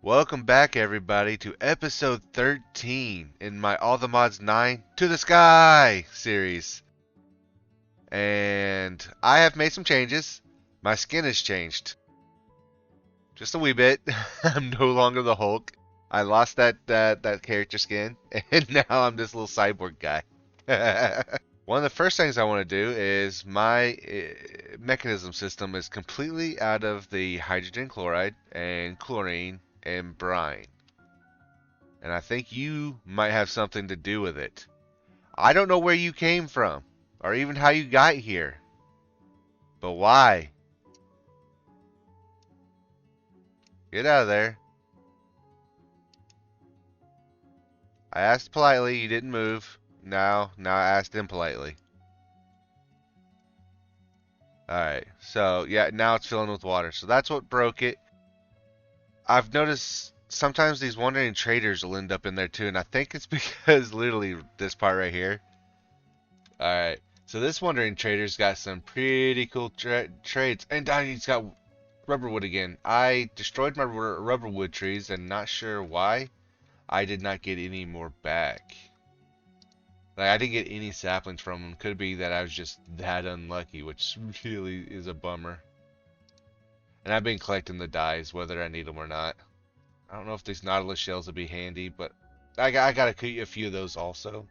Welcome back, everybody, to episode 13 in my All the Mods 9 to the Sky series. And I have made some changes. My skin has changed. Just a wee bit. I'm no longer the Hulk. I lost that character skin, and now I'm this little cyborg guy. One of the first things I want to do is my mechanism system is completely out of the hydrogen chloride and chlorine and brine. And I think you might have something to do with it. I don't know where you came from, or even how you got here. But why? Get out of there. I asked politely, you didn't move. Now I asked impolitely. Alright, so yeah, now it's filling with water. So that's what broke it. I've noticed sometimes these wandering traders will end up in there too, and I think it's because literally this part right here. Alright, so this wandering trader's got some pretty cool trades. And he's got rubberwood again. I destroyed my rubberwood trees, and not sure why I did not get any more back. Like, I didn't get any saplings from them. Could be that I was just that unlucky, which really is a bummer. And I've been collecting the dyes, whether I need them or not. I don't know if these Nautilus shells would be handy, but I got a few of those also.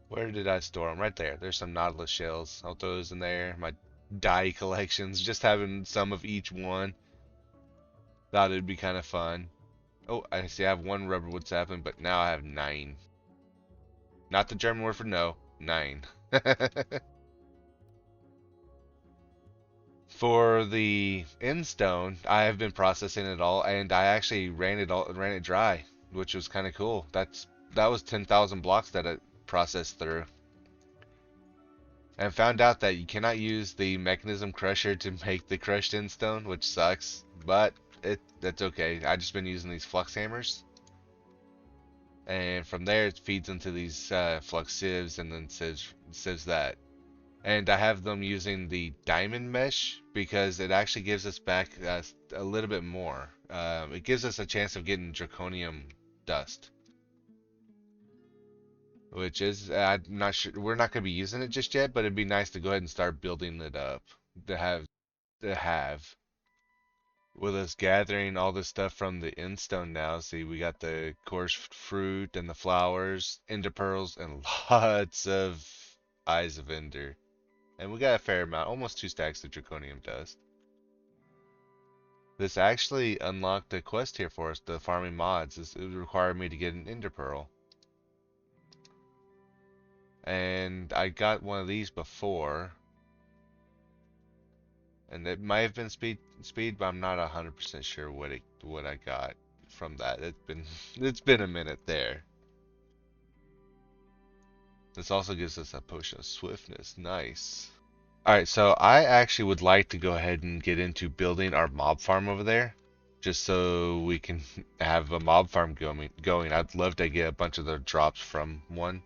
Where did I store them? Right there. There's some Nautilus shells. I'll throw those in there. My dye collections, just having some of each one. Thought it'd be kind of fun. Oh, I see I have one rubberwood sapling, but now I have 9. Not the German word for no. 9. For the endstone, I have been processing it all, and I actually ran it dry, which was kind of cool. That was 10,000 blocks that it processed through. And found out that you cannot use the mechanism crusher to make the crushed endstone, which sucks, but that's okay. I just been using these flux hammers, and from there it feeds into these flux sieves, and then sieves that. And I have them using the diamond mesh because it actually gives us back a little bit more. It gives us a chance of getting draconium dust, which is I'm not sure, we're not going to be using it just yet, but it'd be nice to go ahead and start building it up to have with us gathering all this stuff from the endstone now. See, we got the coarse fruit and the flowers, ender pearls, and lots of eyes of ender. And we got a fair amount, almost 2 stacks of draconium dust. This actually unlocked a quest here for us, the farming mods. It required me to get an ender pearl. And I got one of these before. And it might have been speed, but I'm not 100% sure what I got from that. It's been a minute there. This also gives us a potion of swiftness. Nice. Alright, so I actually would like to go ahead and get into building our mob farm over there. Just so we can have a mob farm going. I'd love to get a bunch of the drops from one.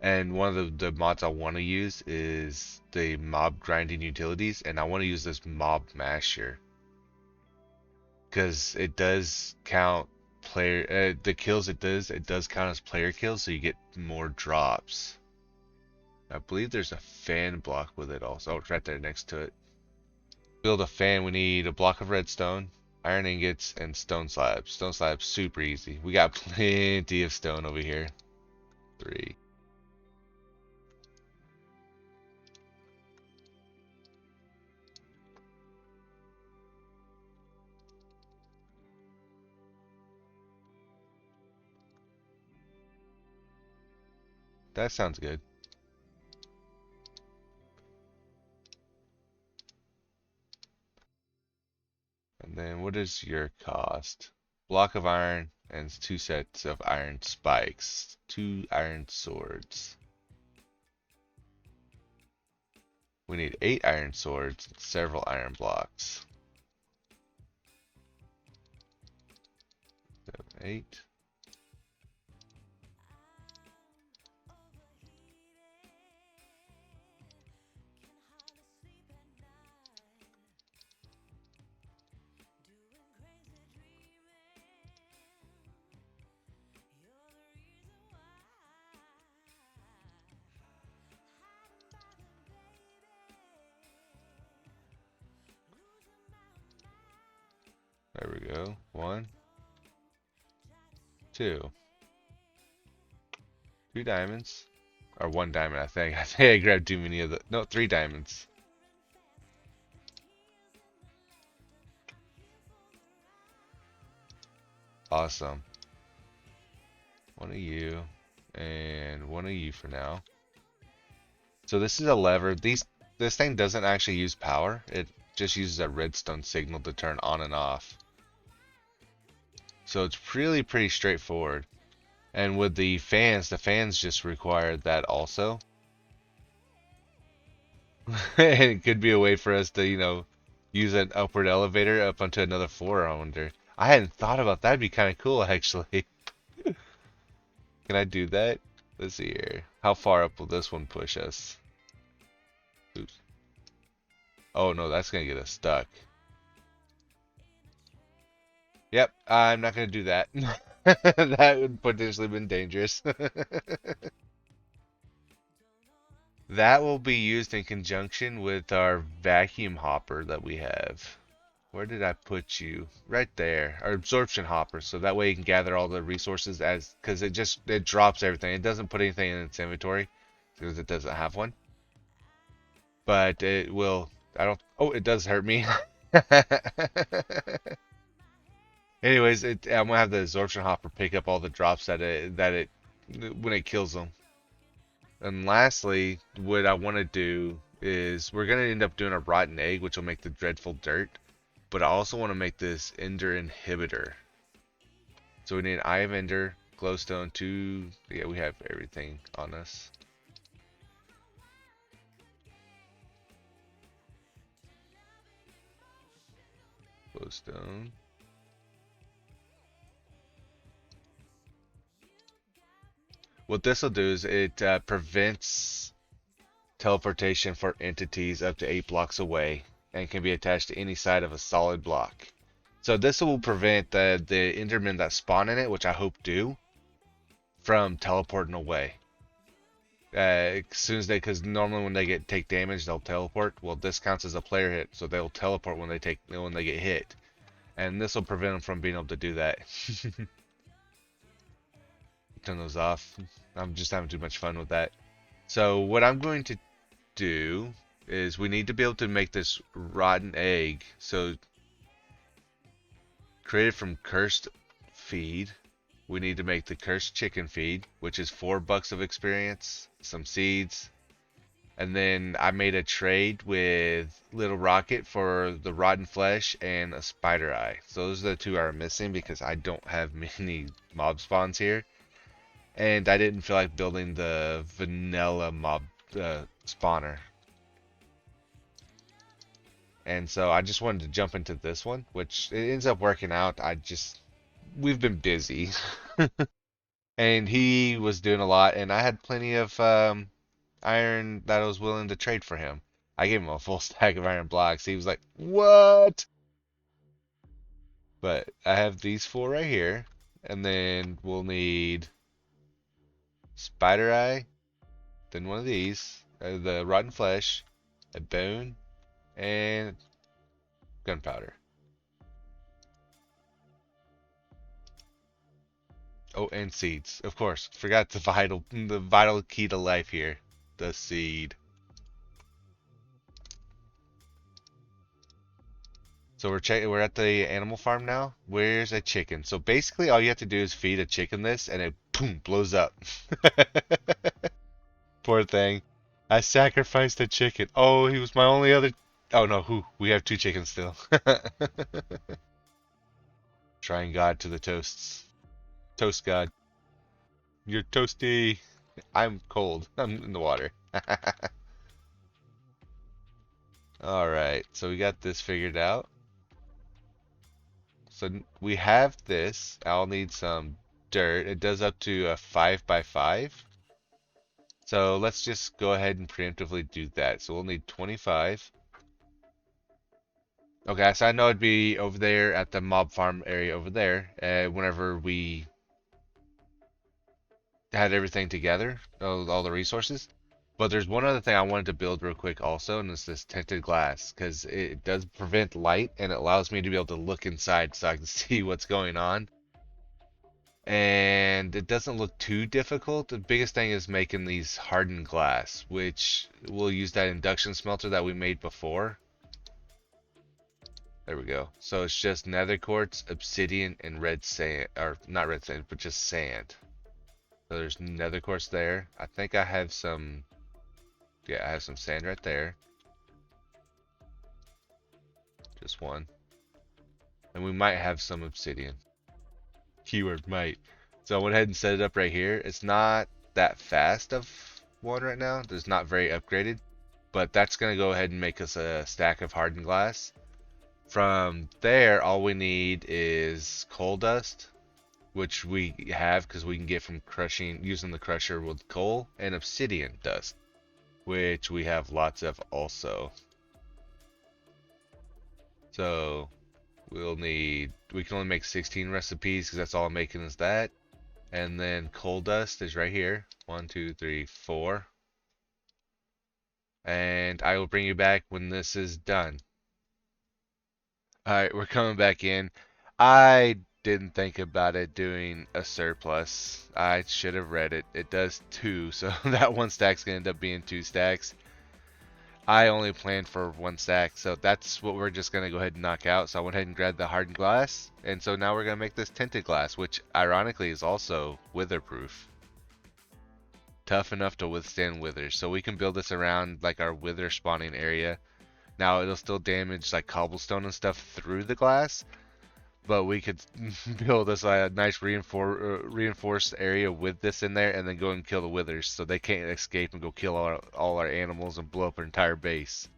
And one of the mods I want to use is the mob grinding utilities, and I want to use this mob masher because it does count the kills it does count as player kills, so you get more drops. I believe there's a fan block with it also. Oh, it's right there next to it. Build a fan, we need a block of redstone, iron ingots, and stone slabs. Stone slabs, super easy. We got plenty of stone over here. 3. That sounds good. And then what is your cost? Block of iron and 2 sets of iron spikes. 2 iron swords. We need 8 iron swords and several iron blocks. 7, 8. There we go. 1, 2. 2 diamonds. Or 1 diamond, I think. I think I grabbed too many of the... No, 3 diamonds. Awesome. 1 of you. And 1 of you for now. So this is a lever. This thing doesn't actually use power. It just uses a redstone signal to turn on and off. So it's really pretty straightforward. And with the fans just require that also. It could be a way for us to, use an upward elevator up onto another floor, I wonder. I hadn't thought about that. That'd be kind of cool, actually. Can I do that? Let's see here. How far up will this one push us? Oops. Oh no, that's gonna get us stuck. Yep, I'm not gonna do that. That would potentially been dangerous. That will be used in conjunction with our vacuum hopper that we have. Where did I put you? Right there. Our absorption hopper, so that way you can gather all the resources because it drops everything. It doesn't put anything in its inventory because it doesn't have one. But it will. Oh, it does hurt me. Anyways, I'm gonna have the absorption hopper pick up all the drops that it when it kills them. And lastly, what I want to do is we're gonna end up doing a rotten egg, which will make the dreadful dirt. But I also want to make this ender inhibitor. So we need an Eye of Ender, glowstone, 2. Yeah, we have everything on us. Glowstone. What this will do is it prevents teleportation for entities up to 8 blocks away and can be attached to any side of a solid block. So this will prevent the Endermen that spawn in it, which I hope do, from teleporting away. As soon as because normally when they take damage, they'll teleport. Well, this counts as a player hit, so they'll teleport when they get hit, and this will prevent them from being able to do that. Turn those off. I'm just having too much fun with that. So what I'm going to do is we need to be able to make this rotten egg. So created from cursed feed. We need to make the cursed chicken feed, which is $4 of experience, some seeds, and then I made a trade with Little Rocket for the rotten flesh and a spider eye. So those are the 2 I'm missing because I don't have many mob spawns here, and I didn't feel like building the vanilla mob spawner. And so I just wanted to jump into this one, which it ends up working out. We've been busy. And he was doing a lot, and I had plenty of iron that I was willing to trade for him. I gave him a full stack of iron blocks. He was like, what? But I have these 4 right here, and then we'll need spider eye, then one of these, the rotten flesh, a bone, and gunpowder. Oh, and seeds. Of course. Forgot the vital key to life here. The seed. So we're at the animal farm now. Where's a chicken? So basically all you have to do is feed a chicken this and it boom blows up. Poor thing. I sacrificed a chicken. Oh, he was my only other. Oh no, we have 2 chickens still. Trying God to the toasts. Toast God. You're toasty. I'm cold. I'm in the water. Alright, so we got this figured out. So we have this. I'll need some dirt. It does up to a 5x5. So let's just go ahead and preemptively do that. So we'll need 25. Okay, so I know it'd be over there at the mob farm area over there. Whenever we had everything together, all the resources. But there's one other thing I wanted to build real quick also, and it's this tinted glass because it does prevent light and it allows me to be able to look inside so I can see what's going on. And it doesn't look too difficult. The biggest thing is making these hardened glass, which we'll use that induction smelter that we made before. There we go. So it's just nether quartz, obsidian, and red sand, or not red sand, but just sand. So there's nether quartz there. I think I have some, yeah, I have some sand right there. Just one. And we might have some obsidian. Keyword might. So I went ahead and set it up right here. It's not that fast of one right now. It's not very upgraded. But that's going to go ahead and make us a stack of hardened glass. From there, all we need is coal dust, which we have because we can get from crushing, using the crusher with coal, and obsidian dust, which we have lots of also. So we'll need, we can only make 16 recipes because that's all I'm making is that. And then coal dust is right here. 1, 2, 3, 4. And I will bring you back when this is done. Alright, we're coming back in. I didn't think about it doing a surplus. I should have read it. It does 2, so that one stack's gonna end up being 2 stacks. I only planned for 1 stack, so that's what we're just gonna go ahead and knock out. So I went ahead and grabbed the hardened glass, and so now we're gonna make this tinted glass, which ironically is also witherproof. Tough enough to withstand withers. So we can build this around like our wither spawning area. Now it'll still damage like cobblestone and stuff through the glass, but we could build this a nice reinforced area with this in there, and then go and kill the withers so they can't escape and go kill all our animals and blow up our entire base.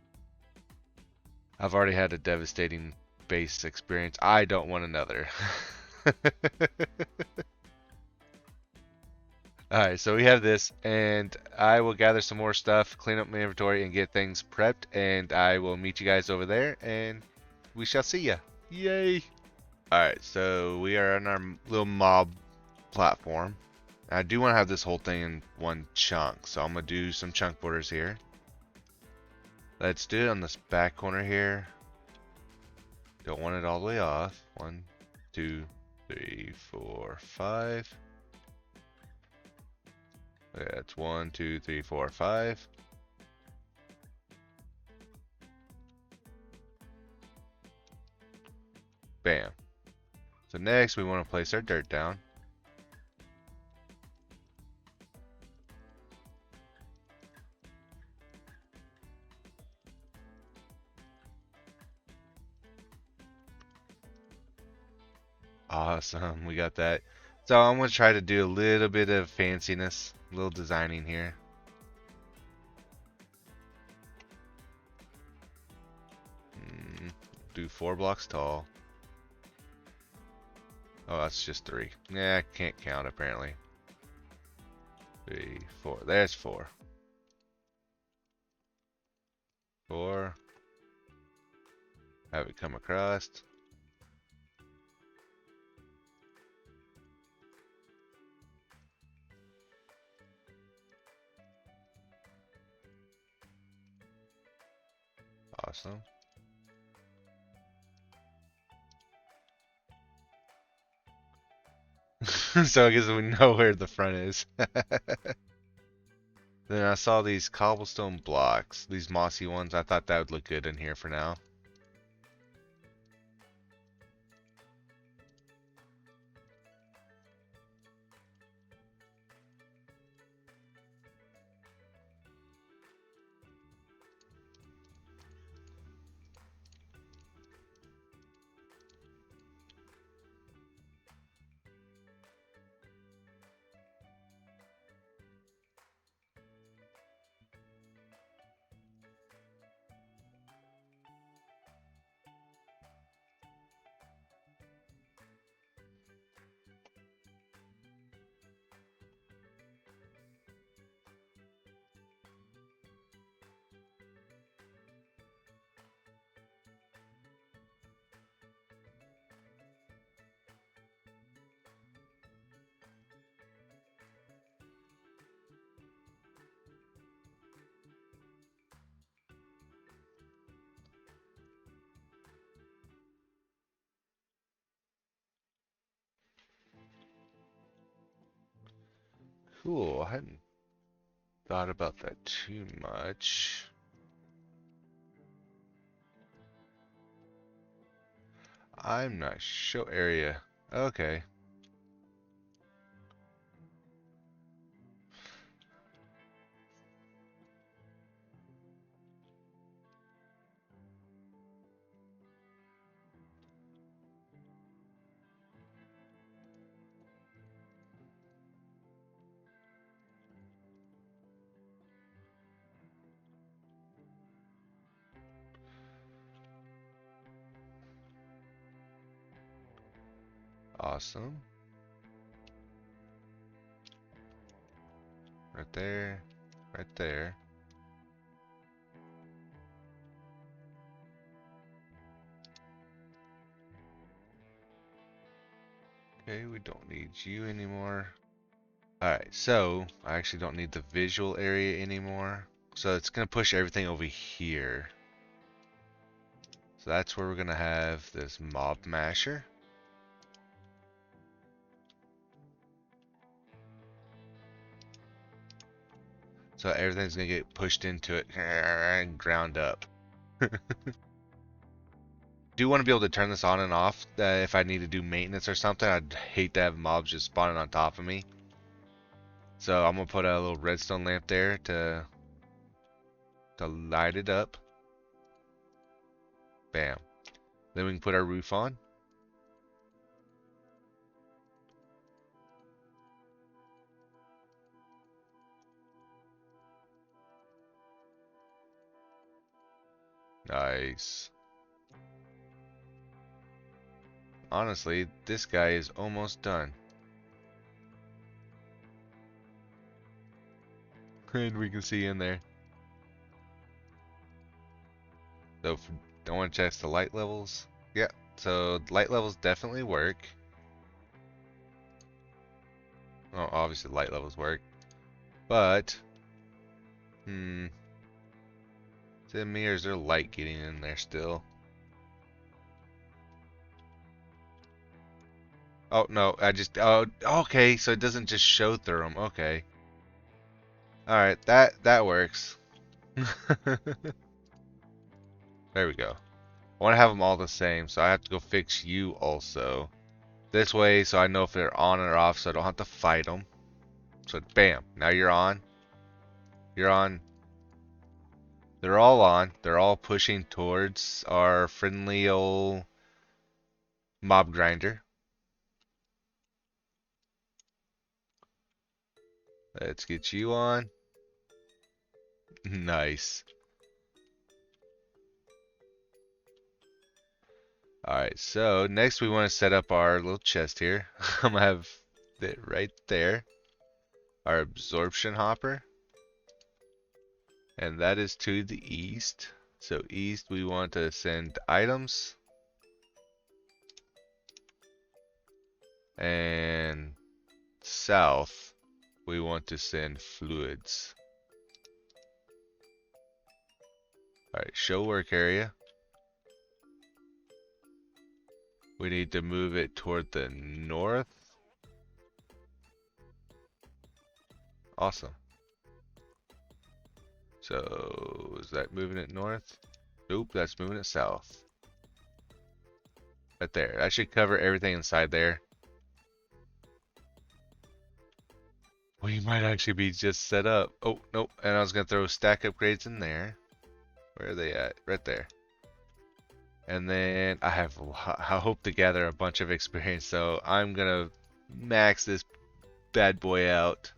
I've already had a devastating base experience. I don't want another. Alright, so we have this, and I will gather some more stuff, clean up my inventory, and get things prepped, and I will meet you guys over there, and we shall see ya. Yay! Alright, so we are on our little mob platform. I do want to have this whole thing in one chunk, so I'm going to do some chunk borders here. Let's do it on this back corner here. Don't want it all the way off. 1, 2, 3, 4, 5. Yeah, it's 1, 2, 3, 4, 5. Bam. So next we want to place our dirt down. Awesome, we got that. So I'm going to try to do a little bit of fanciness, a little designing here. Do 4 blocks tall. Oh, that's just 3. Yeah, I can't count apparently. 3, 4. There's 4. 4. Have it come across. Awesome. So I guess we know where the front is. Then I saw these cobblestone blocks, these mossy ones. I thought that would look good in here for now. Cool. I hadn't thought about that too much. I'm not sure. Area. Okay. Awesome. Right there. Right there. Okay, we don't need you anymore. Alright, so I actually don't need the visual area anymore. So it's going to push everything over here. So that's where we're going to have this mob masher. So everything's going to get pushed into it and ground up. Do want to be able to turn this on and off if I need to do maintenance or something. I'd hate to have mobs just spawning on top of me. So I'm going to put a little redstone lamp there to light it up. Bam. Then we can put our roof on. Nice. Honestly, this guy is almost done. And we can see in there. So I want to check the light levels. Yeah, so light levels definitely work. Well, obviously light levels work. But, is it me or is there light getting in there still? Oh, no, oh, okay, so it doesn't just show through them. Okay. Alright, that works. There we go. I want to have them all the same, so I have to go fix you also. This way, so I know if they're on or off, so I don't have to fight them. So, bam, now you're on. You're on. They're all on. They're all pushing towards our friendly old mob grinder. Let's get you on. Nice. Alright, so next we want to set up our little chest here. I'm going to have it right there. Our absorption hopper. And that is to the east. So east we want to send items. And south we want to send fluids. Alright, show work area. We need to move it toward the north. Awesome. So, is that moving it north? Nope, that's moving it south. Right there. That should cover everything inside there. We might actually be just set up. Oh, nope. And I was going to throw stack upgrades in there. Where are they at? Right there. And then I hope to gather a bunch of experience, so I'm going to max this bad boy out.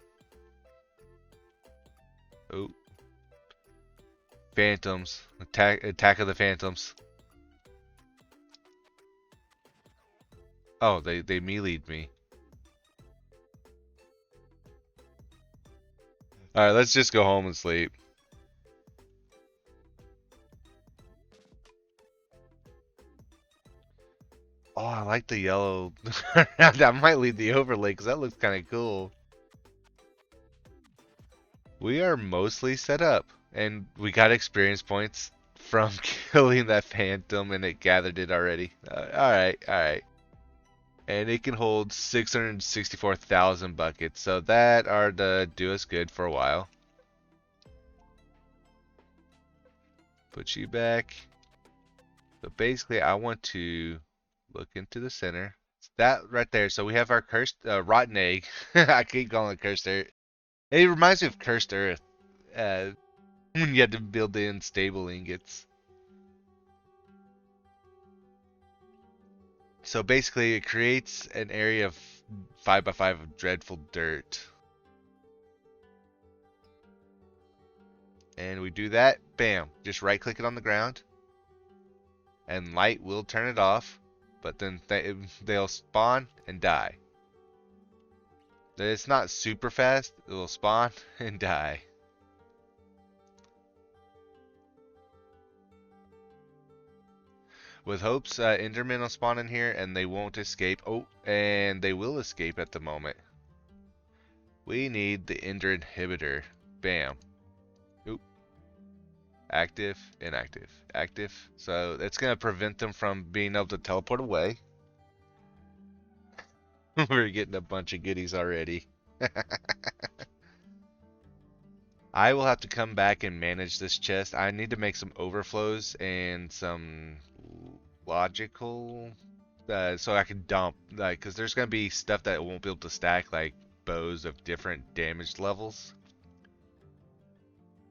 Oh. Phantoms. Attack of the Phantoms. Oh, they melee'd me. Alright, let's just go home and sleep. Oh, I like the yellow. That might lead the overlay because that looks kind of cool. We are mostly set up, and we got experience points from killing that phantom, and it gathered it already. Alright, alright. And it can hold 664,000 buckets. So that are to do us good for a while. Put you back. But basically, I want to look into the center. It's that right there. So we have our cursed rotten egg. I keep calling it cursed earth. It reminds me of cursed earth. Uh, when you had to build in stable ingots. So basically, it creates an area of 5 by 5 of dreadful dirt. And we do that, bam, just right click it on the ground. And light will turn it off, but then they'll spawn and die. It's not super fast, it will spawn and die. With hopes, Endermen will spawn in here and they won't escape. Oh, and they will escape at the moment. We need the Ender inhibitor. Bam. Oop. Active, inactive, active. So it's going to prevent them from being able to teleport away. We're getting a bunch of goodies already. I will have to come back and manage this chest. I need to make some overflows and some logical, so I can dump, like, because there's going to be stuff that won't be able to stack, like bows of different damage levels.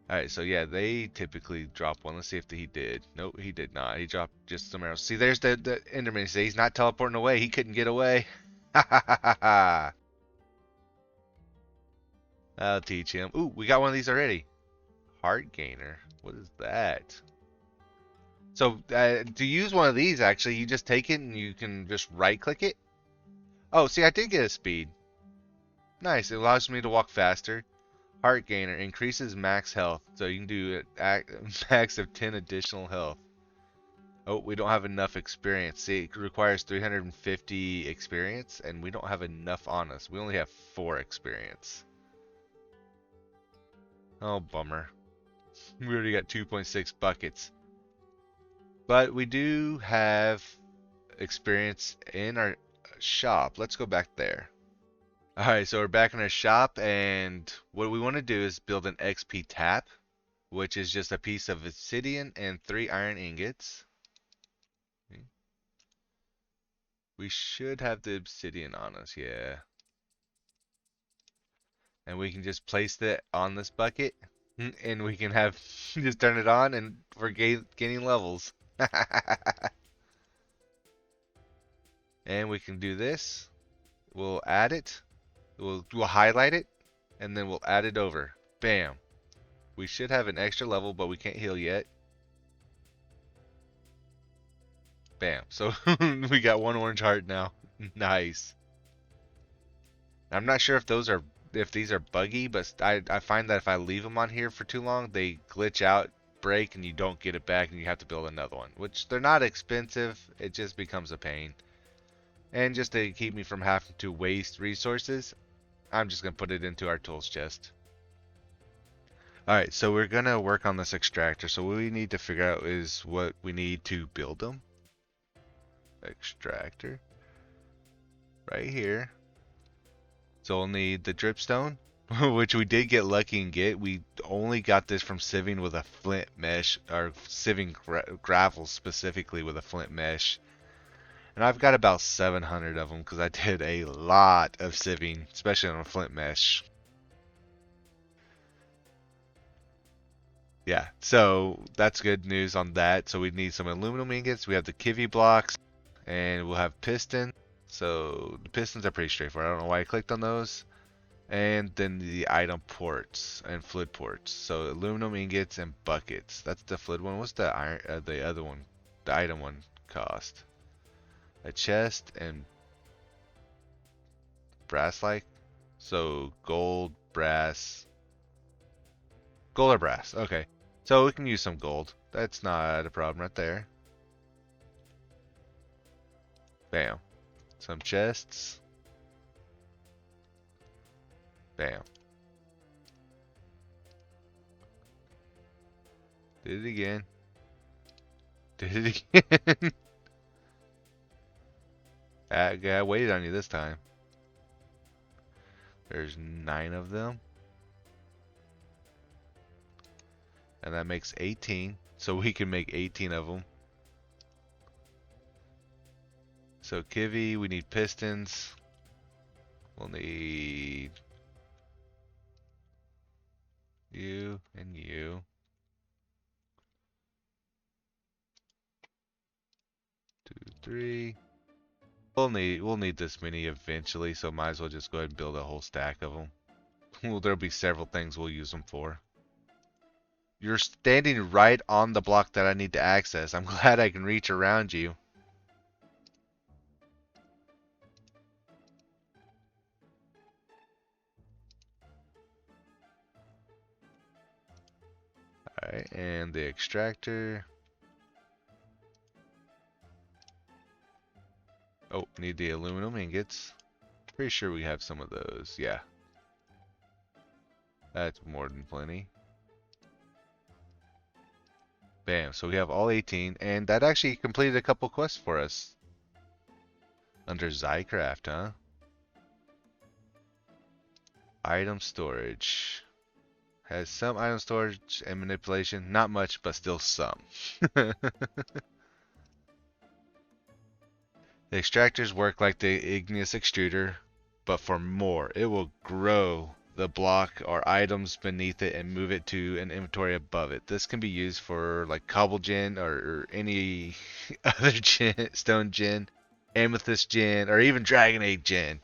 Alright, so yeah, they typically drop one. Let's see if he did. Nope, he did not. He dropped just some arrows. See, there's the Enderman. See, he's not teleporting away. He couldn't get away. Ha ha ha ha ha. I'll teach him. Ooh, we got one of these already. Heart gainer. What is that? So to use one of these, actually, you just take it and you can just right click it. Oh, see, I did get a speed. Nice. It allows me to walk faster. Heart gainer increases max health, so you can do a max of 10 additional health. Oh, we don't have enough experience. See, it requires 350 experience, and we don't have enough on us. We only have 4 experience. Oh, bummer. We already got 2.6 buckets. But we do have experience in our shop. Let's go back there. Alright, so we're back in our shop, and what we want to do is build an XP tap, which is just a piece of obsidian and 3 iron ingots. We should have the obsidian on us, yeah. And we can just place it on this bucket, and we can have just turn it on, and we're gaining levels. And we can do this. We'll add it. We'll highlight it, and then we'll add it over. Bam. We should have an extra level, but we can't heal yet. Bam. So we got 1 orange heart now. Nice. I'm not sure if these are buggy, but I find that if I leave them on here for too long, they glitch out, break, and you don't get it back, and you have to build another one. Which, they're not expensive. It just becomes a pain. And just to keep me from having to waste resources, I'm just going to put it into our tools chest. Alright, so we're going to work on this extractor. So what we need to figure out is what we need to build them. Extractor. Right here. So we'll need the dripstone, which we did get lucky and get. We only got this from sieving with a flint mesh, or sieving gravel specifically with a flint mesh. And I've got about 700 of them because I did a lot of sieving, especially on a flint mesh. Yeah, so that's good news on that. So we need some aluminum ingots. We have the kivy blocks, and we'll have piston. So the pistons are pretty straightforward. I don't know why I clicked on those. And then the item ports and fluid ports. So aluminum ingots and buckets. That's the fluid one. What's the iron? The other one, the item one cost? A chest and brass like. So gold, brass, gold or brass. Okay. So we can use some gold. That's not a problem right there. Bam. Some chests. Bam. Did it again. Did it again. I waited on you this time. There's 9 of them. And that makes 18. So we can make 18 of them. So Kivy, we need pistons. We'll need you and you. 2, 3. We'll need this many eventually, so might as well just go ahead and build a whole stack of them. Well, there'll be several things we'll use them for. You're standing right on the block that I need to access. I'm glad I can reach around you. Alright, and the extractor. Oh, need the aluminum ingots. Pretty sure we have some of those. Yeah. That's more than plenty. Bam, so we have all 18, and that actually completed a couple quests for us. Under Zycraft, huh? Item storage. Has some item storage and manipulation. Not much, but still some. The extractors work like the igneous extruder, but for more. It will grow the block or items beneath it and move it to an inventory above it. This can be used for like cobble gen or any other gen, stone gen, amethyst gen, or even dragonite gen.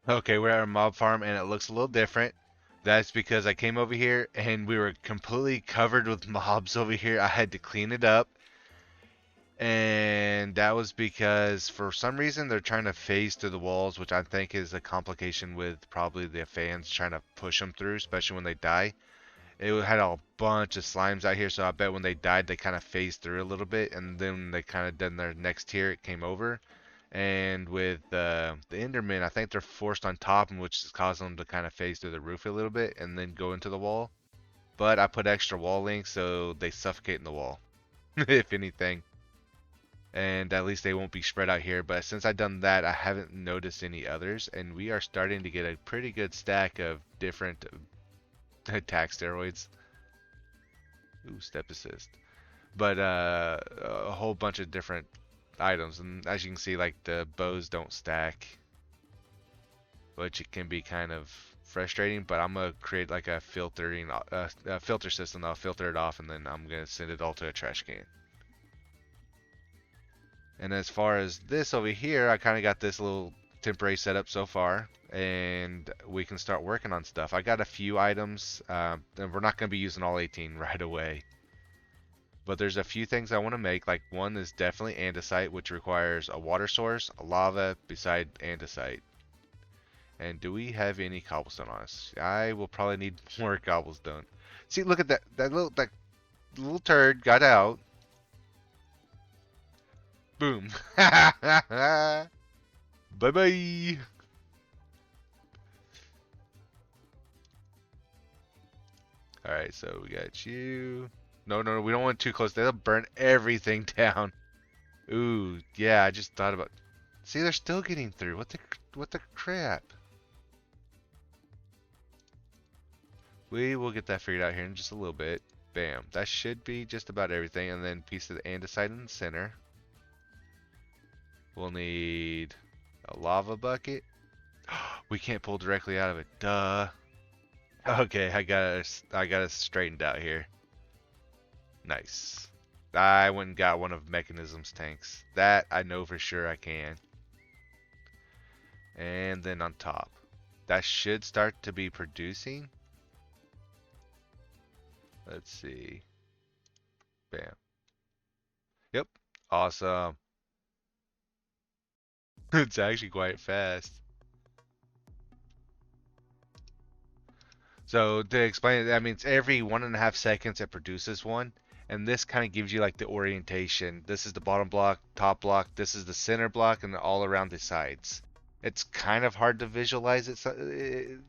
Okay, we're at our mob farm and it looks a little different. That's because I came over here and we were completely covered with mobs over here. I had to clean it up. And that was because for some reason they're trying to phase through the walls, which I think is a complication with probably the fans trying to push them through, especially when they die. It had a bunch of slimes out here, so I bet when they died they kind of phased through a little bit, and then they kind of done their next tier, it came over. And with the Endermen, I think they're forced on top, which is causing them to kind of phase through the roof a little bit and then go into the wall. But I put extra wall links so they suffocate in the wall, if anything. And at least they won't be spread out here. But since I've done that, I haven't noticed any others, and we are starting to get a pretty good stack of different attack steroids. Ooh, step assist. But a whole bunch of different items, and as you can see, like the bows don't stack, which it can be kind of frustrating. But I'm gonna create like a filtering a filter system. I'll filter it off, and then I'm gonna send it all to a trash can. And as far as this over here, I kind of got this little temporary setup so far, and we can start working on stuff. I got a few items, and we're not going to be using all 18 right away. But there's a few things I want to make. Like one is definitely andesite, which requires a water source, a lava beside andesite. And do we have any cobblestone on us? I will probably need more cobblestone. See, look at that. That little turd got out. Boom. Bye bye. Alright, so we got you. No, we don't want too close. They'll burn everything down. Ooh, yeah, I just thought about. See, they're still getting through. What the crap? We will get that figured out here in just a little bit. Bam. That should be just about everything. And then piece of the andesite in the center. We'll need a lava bucket. We can't pull directly out of it. Duh. Okay, I got it straightened out here. Nice. I went and got one of Mechanism's tanks. That I know for sure I can. And then on top. That should start to be producing. Let's see. Bam. Yep. Awesome. It's actually quite fast. So to explain it, that means every 1.5 seconds it produces one. And this kind of gives you like the orientation. This is the bottom block, top block, this is the center block, and all around the sides. It's kind of hard to visualize it,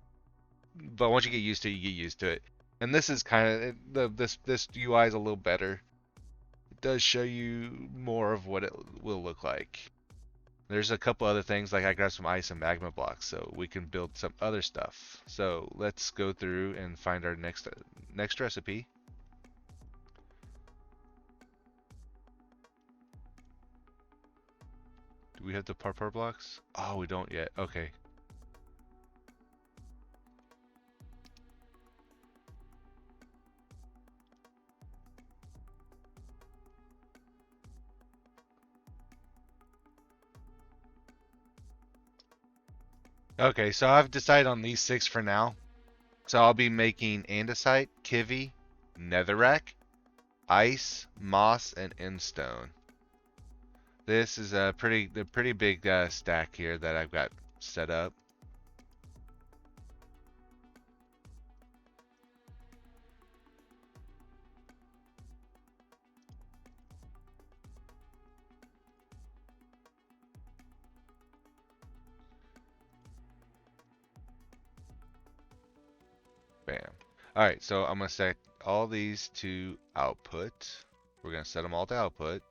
but once you get used to it, you get used to it. And this is kind of this UI is a little better. it does show you more of what it will look like. There's a couple other things, like I grabbed some ice and magma blocks, so we can build some other stuff. So let's go through and find our next recipe. Do we have the parkour blocks? Oh, we don't yet. Okay. Okay, so I've decided on these 6 for now. So I'll be making andesite, kivy, netherrack, ice, moss, and endstone. This is a pretty big stack here that I've got set up. Bam. Alright, so I'm going to set all these to output. We're going to set them all to output.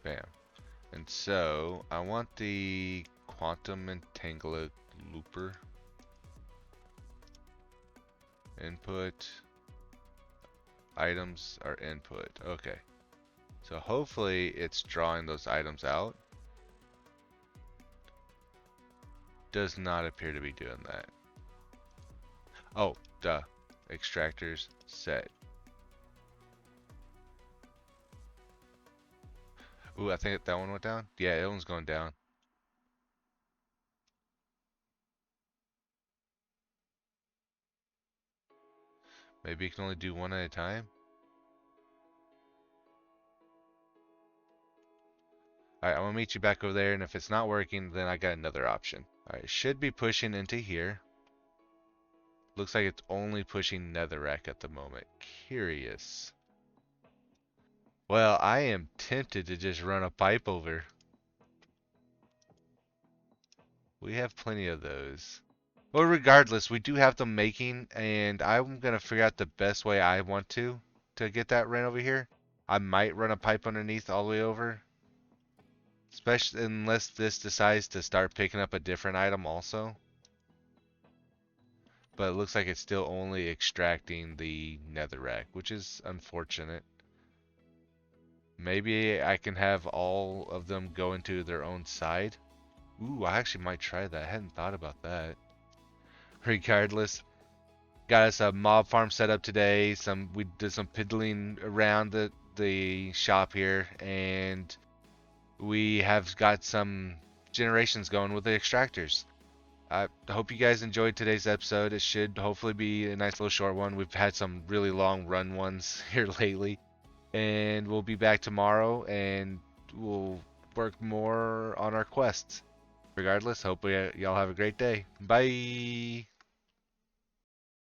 Bam. And so I want the quantum entangler looper input. Items are input. Okay. So hopefully it's drawing those items out. Does not appear to be doing that. Oh, duh. Extractors set. Ooh, I think that one went down. Yeah, that one's going down. Maybe you can only do one at a time. Alright, I'm gonna meet you back over there, and if it's not working, then I got another option. Alright, should be pushing into here. Looks like it's only pushing netherrack at the moment. Curious. Well, I am tempted to just run a pipe over. We have plenty of those. Well, regardless, we do have them making, and I'm gonna figure out the best way I want to get that ran over here. I might run a pipe underneath all the way over. Especially unless this decides to start picking up a different item also. But it looks like it's still only extracting the netherrack, which is unfortunate. Maybe I can have all of them go into their own side. Ooh, I actually might try that. I hadn't thought about that. Regardless, got us a mob farm set up today. We did some piddling around the shop here, and we have got some generations going with the extractors. I hope you guys enjoyed today's episode. It should hopefully be a nice little short one. We've had some really long run ones here lately. And we'll be back tomorrow, and we'll work more on our quests. Regardless, hope y'all have a great day. Bye!